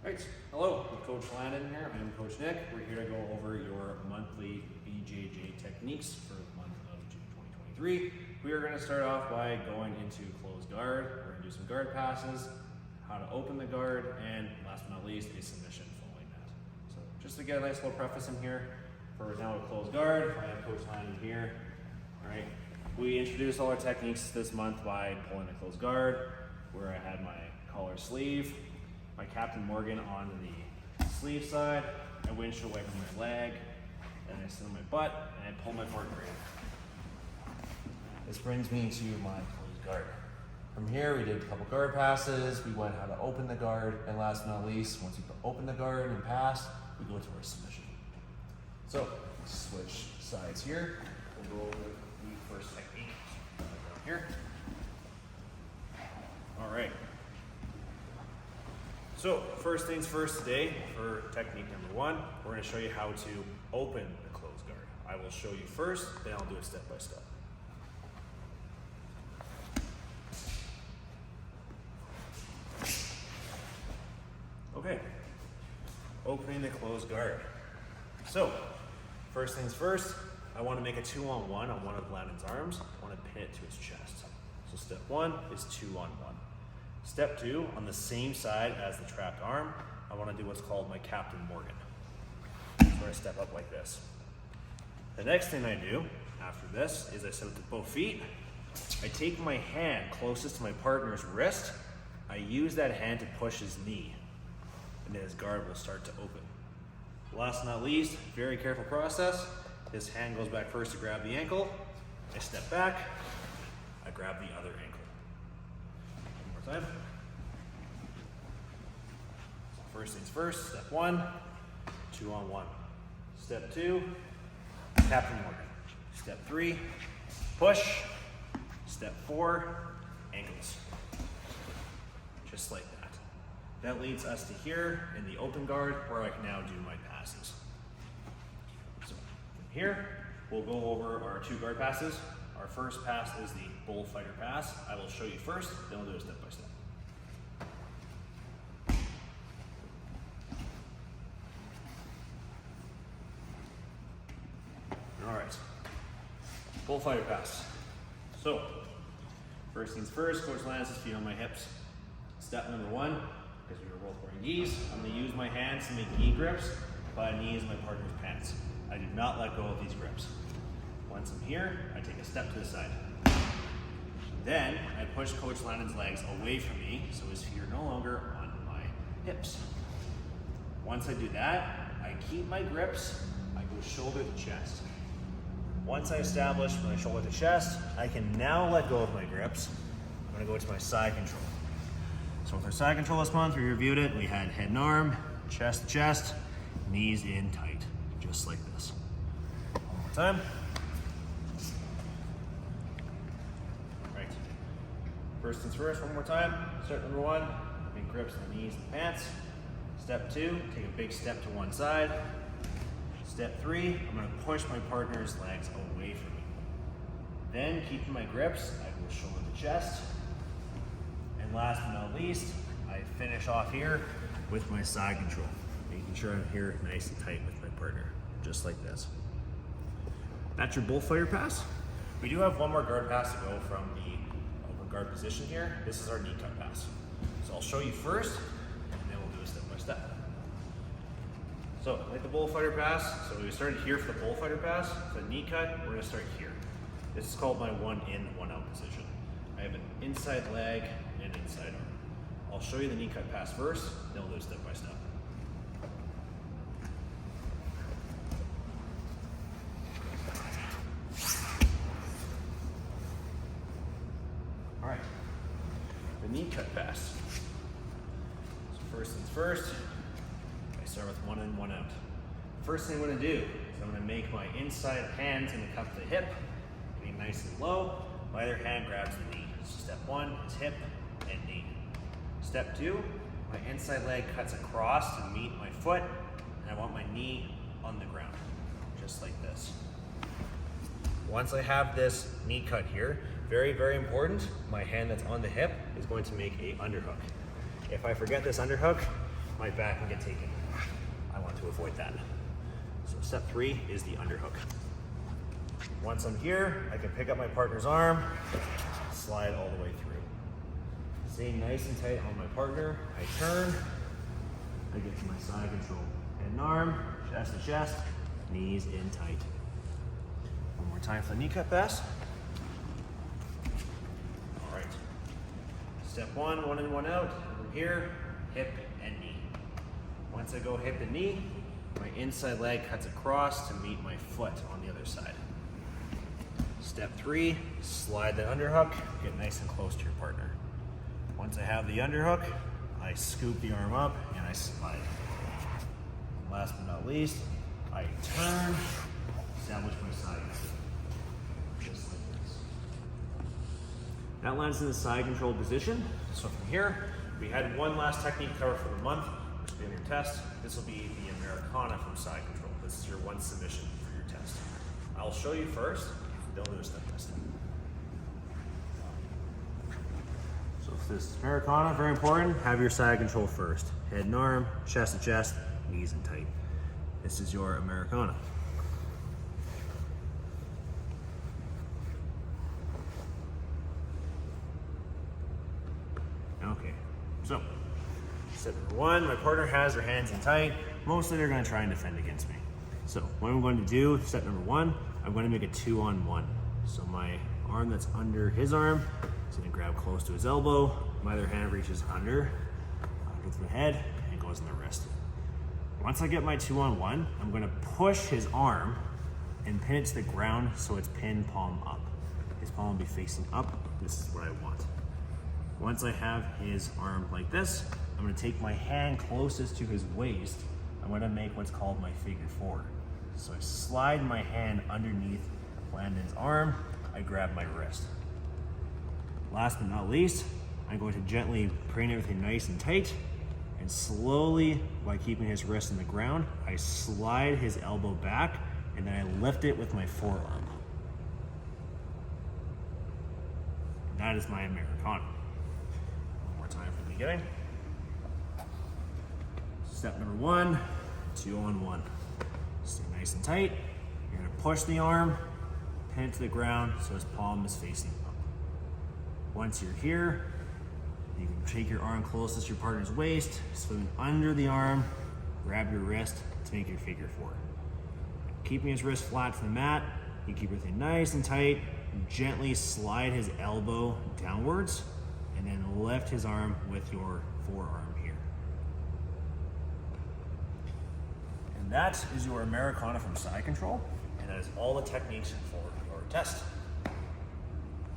Right, hello, I'm Coach Landon here. I'm Coach Nick. We're here to go over your monthly BJJ techniques for the month of June 2023. We are going to start off by going into closed guard. We're going to do some guard passes, how to open the guard, and last but not least, a submission following that. So just to get a nice little preface in here, for now a closed guard, I have Coach Landon here. All right, we introduced all our techniques this month by pulling a closed guard, where I had my collar sleeve, my Captain Morgan on the sleeve side, I windshield wiper my leg, and I sit on my butt, and I pull my partner in. This brings me to my closed guard. From here, we did a couple guard passes, we went how to open the guard, and last but not least, once you open the guard and pass, we go to our submission. So, switch sides here. We'll go over the first technique here. All right. So, first things first today, for technique number one, we're going to show you how to open the closed guard. I will show you first, then I'll do it step by step. Okay, opening the closed guard. So, first things first, I want to make a 2-on-1 on one of Landon's arms. I want to pin it to his chest. So step one is 2-on-1. Step two, on the same side as the trapped arm, I want to do what's called my Captain Morgan. So I step up like this. The next thing I do after this is I set up to both feet. I take my hand closest to my partner's wrist. I use that hand to push his knee, and then his guard will start to open. Last but not least, very careful process. This hand goes back first to grab the ankle. I step back, I grab the other ankle. One more time. So first things first, step one, 2-on-1. Step two, Captain Morgan. Step three, push. Step four, ankles. Just like that. That leads us to here in the open guard where I can now do my passes. So from here, we'll go over our two guard passes. Our first pass is the Bullfighter pass. I will show you first, then we'll do it step by step. All right, Bullfighter pass. So, first things first, Coach Landon says feet on my hips. Step number one, because we were both wearing gis, I'm going to use my hands to make gi grips, by knees my partner's pants. I do not let go of these grips. Once I'm here, I take a step to the side. Then I push Coach Landon's legs away from me so his feet are no longer on my hips. Once I do that, I keep my grips, I go shoulder to chest. Once I establish my shoulder to chest, I can now let go of my grips. I'm going to go to my side control. So with our side control this month, we reviewed it. We had head and arm, chest to chest, knees in tight, just like this. One more time. Right. First things first, one more time. Step number one, make grips on the knees and pants. Step two, take a big step to one side. Step three, I'm going to push my partner's legs away from me. Then, keeping my grips, I go shoulder to chest. And last but not least, I finish off here with my side control, making sure I'm here nice and tight with my partner, just like this. That's your Bullfighter pass. We do have one more guard pass to go from the open guard position here. This is our knee cut pass. So I'll show you first, and then we'll do it step by step. So, like the Bullfighter pass, so we started here for the Bullfighter pass. For the knee cut, we're going to start here. This is called my 1 in, 1 out position. I have an inside leg and inside arm. I'll show you the knee cut pass first, then we'll do it step by step. All right, the knee cut pass. So first things first, I start with 1 in, 1 out. First thing I'm going to do is I'm going to make my inside hands going to cup the hip, getting nice and low. My other hand grabs the knee. So step one is hip and knee. Step two, my inside leg cuts across to meet my foot, and I want my knee on the ground, just like this. Once I have this knee cut here, very, very important, my hand that's on the hip is going to make a underhook. If I forget this underhook, my back can get taken. I want to avoid that. So step 3 is the underhook. Once I'm here, I can pick up my partner's arm, slide all the way through. Stay nice and tight on my partner. I turn, I get to my side control. Head and arm, chest to chest, knees in tight. One more time for the knee cut pass. All right. Step 1, one in, one out. From here, hip and knee. Once I go hip and knee, my inside leg cuts across to meet my foot on the other side. Step 3, slide the underhook, get nice and close to your partner. Once I have the underhook, I scoop the arm up and I slide. And last but not least, I turn, establish my side control, just like this. That lands in the side control position. So from here, we had one last technique cover for the month, which will be on your test. This will be the Americana from side control. This is your one submission for your test. I'll show you first, then we'll do a step by step. So if this is Americana, very important, have your side control first. Head and arm, chest to chest, knees in tight. This is your Americana. Okay, so step number 1, my partner has their hands in tight. Mostly they're going to try and defend against me. So what I'm going to do, step number 1, I'm going to make a 2-on-1. So my arm that's under his arm is going to grab close to his elbow. My other hand reaches under the head and goes in the wrist. Once I get my 2-on-1, I'm going to push his arm and pin it to the ground so it's pinned palm up. His palm will be facing up. This is what I want. Once I have his arm like this, I'm going to take my hand closest to his waist. I'm going to make what's called my figure 4. So I slide my hand underneath Landon's arm. I grab my wrist. Last but not least, I'm going to gently bring everything nice and tight, and slowly, by keeping his wrist in the ground, I slide his elbow back, and then I lift it with my forearm. And that is my Americana. One more time from the beginning. Step number 1, 2-on-1. Stay nice and tight. You're gonna push the arm, pin it to the ground so his palm is facing up. Once you're here, you can take your arm closest to your partner's waist, swim under the arm, grab your wrist to make your figure 4. Keeping his wrist flat to the mat, you keep everything nice and tight, gently slide his elbow downwards, and then lift his arm with your forearm here. And that is your Americana from side control, and that is all the techniques for your test.